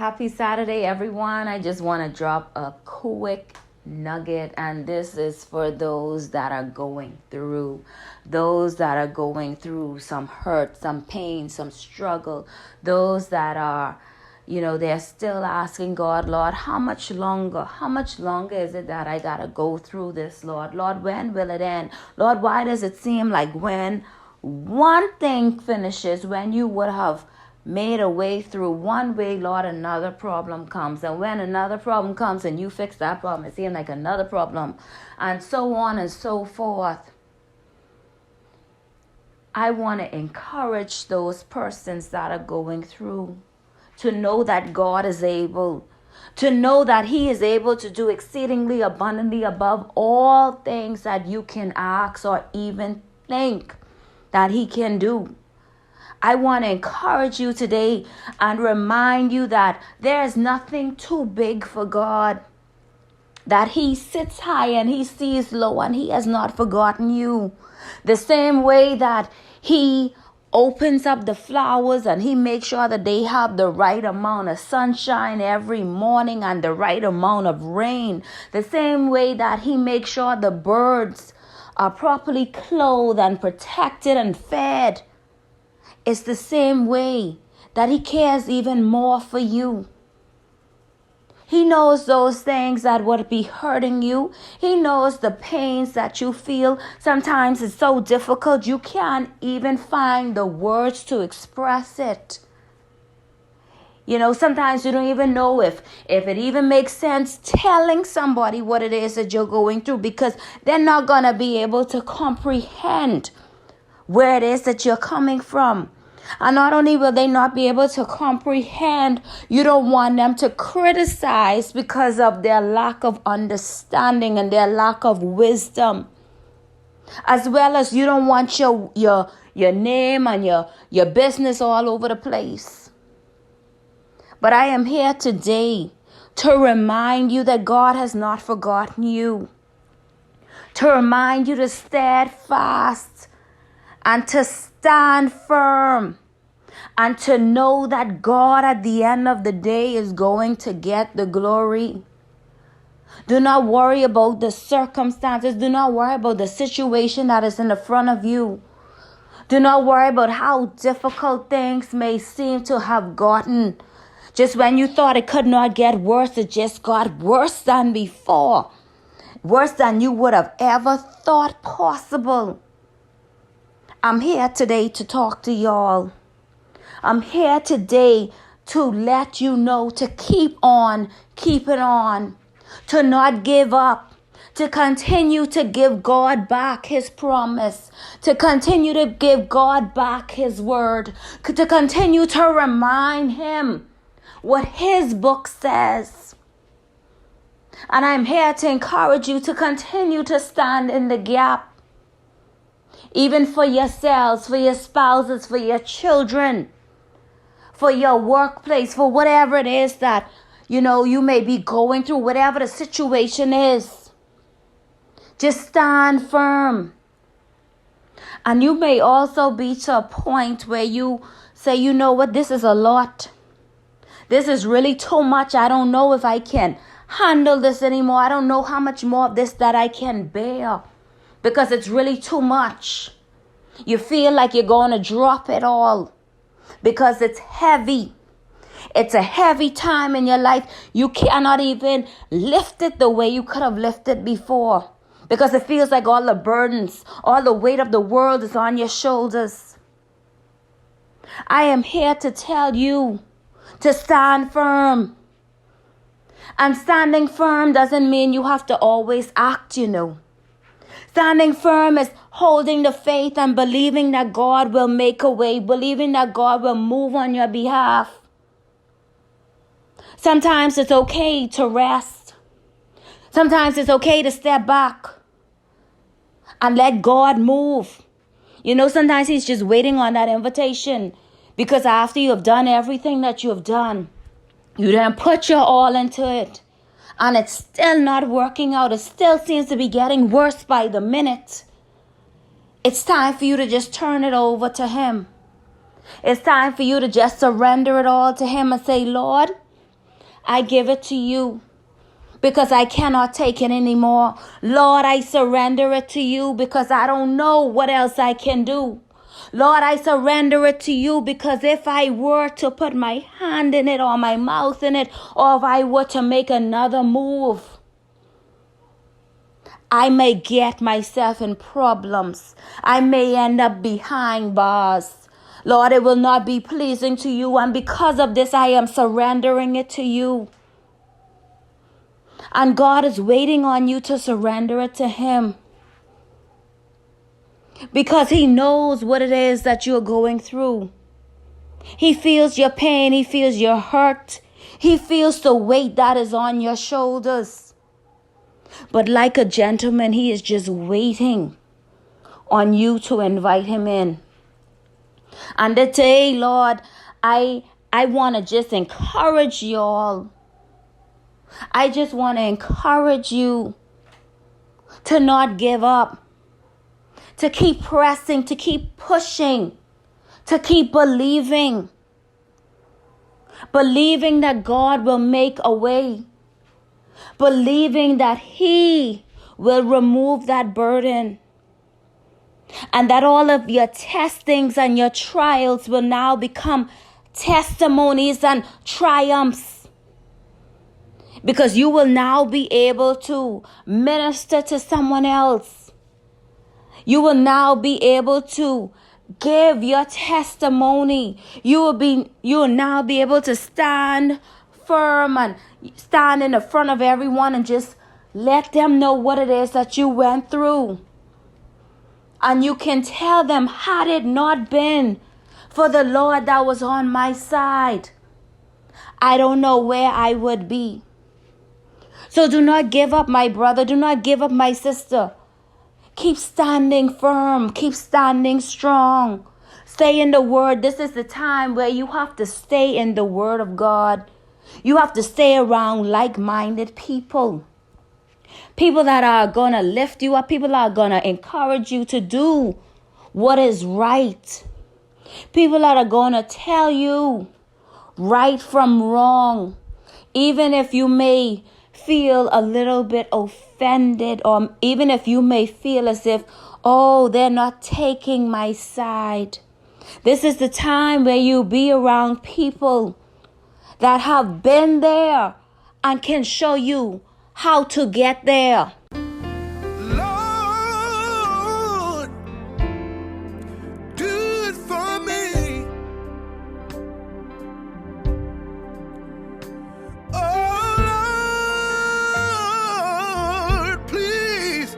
Happy Saturday, everyone. I just want to drop a quick nugget, and this is for those that are going through some hurt, some pain, some struggle, those that are, they're still asking God, Lord, how much longer is it that I gotta go through this, Lord? Lord, when will it end? Lord, why does it seem like when one thing finishes, when you would have made a way through one way, Lord, another problem comes. And when another problem comes and you fix that problem, it seems like another problem, and so on and so forth. I want to encourage those persons that are going through to know that God is able, to know that He is able to do exceedingly abundantly above all things that you can ask or even think that He can do. I want to encourage you today and remind you that there is nothing too big for God, that He sits high and He sees low, and He has not forgotten you. The same way that He opens up the flowers and He makes sure that they have the right amount of sunshine every morning and the right amount of rain. The same way that He makes sure the birds are properly clothed and protected and fed. It's the same way that He cares even more for you. He knows those things that would be hurting you. He knows the pains that you feel. Sometimes it's so difficult you can't even find the words to express it. Sometimes you don't even know if it even makes sense telling somebody what it is that you're going through, because they're not going to be able to comprehend where it is that you're coming from. And not only will they not be able to comprehend, you don't want them to criticize because of their lack of understanding and their lack of wisdom. As well as you don't want your name and your business all over the place. But I am here today to remind you that God has not forgotten you. To remind you to stand fast and to stand firm, and to know that God at the end of the day is going to get the glory. Do not worry about the circumstances. Do not worry about the situation that is in the front of you. Do not worry about how difficult things may seem to have gotten. Just when you thought it could not get worse, it just got worse than before. Worse than you would have ever thought possible. I'm here today to talk to y'all. I'm here today to let you know to keep on keeping on, to not give up, to continue to give God back His promise, to continue to give God back His word, to continue to remind Him what His book says. And I'm here to encourage you to continue to stand in the gap. Even for yourselves, for your spouses, for your children, for your workplace, for whatever it is that, you may be going through, whatever the situation is. Just stand firm. And you may also be to a point where you say, you know what, this is a lot. This is really too much. I don't know if I can handle this anymore. I don't know how much more of this that I can bear. Because it's really too much. You feel like you're going to drop it all because it's heavy. It's a heavy time in your life. You cannot even lift it the way you could have lifted before, because it feels like all the burdens, all the weight of the world is on your shoulders. I am here to tell you to stand firm. And standing firm doesn't mean you have to always act, Standing firm is holding the faith and believing that God will make a way, believing that God will move on your behalf. Sometimes it's okay to rest. Sometimes it's okay to step back and let God move. Sometimes He's just waiting on that invitation, because after you have done everything that you have done, you then put your all into it. And it's still not working out. It still seems to be getting worse by the minute. It's time for you to just turn it over to Him. It's time for you to just surrender it all to Him and say, Lord, I give it to you because I cannot take it anymore. Lord, I surrender it to you because I don't know what else I can do. Lord, I surrender it to you because if I were to put my hand in it or my mouth in it, or if I were to make another move, I may get myself in problems. I may end up behind bars. Lord, it will not be pleasing to you. And because of this, I am surrendering it to you. And God is waiting on you to surrender it to Him. Because He knows what it is that you're going through. He feels your pain. He feels your hurt. He feels the weight that is on your shoulders. But like a gentleman, He is just waiting on you to invite Him in. And today, Lord, I want to just encourage you all. I just want to encourage you to not give up, to keep pressing, to keep pushing, to keep believing that God will make a way, believing that He will remove that burden, and that all of your testings and your trials will now become testimonies and triumphs, because you will now be able to minister to someone else. You will now be able to give your testimony. You will now be able to stand firm and stand in the front of everyone and just let them know what it is that you went through. And you can tell them, had it not been for the Lord that was on my side, I don't know where I would be. So do not give up, my brother. Do not give up, my sister. Keep standing firm. Keep standing strong. Stay in the Word. This is the time where you have to stay in the Word of God. You have to stay around like-minded people. People that are going to lift you up. People that are going to encourage you to do what is right. People that are going to tell you right from wrong. Even if you may feel a little bit offended, or even if you may feel as if, oh, they're not taking my side. This is the time where you be around people that have been there and can show you how to get there. Lord, do it for me. Oh Lord, please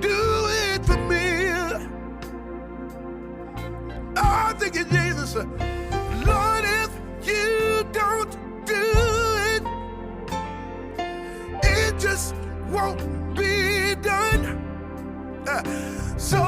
do it for me. Oh, thank you, Jesus. Lord, if you don't do it, it just won't be done. So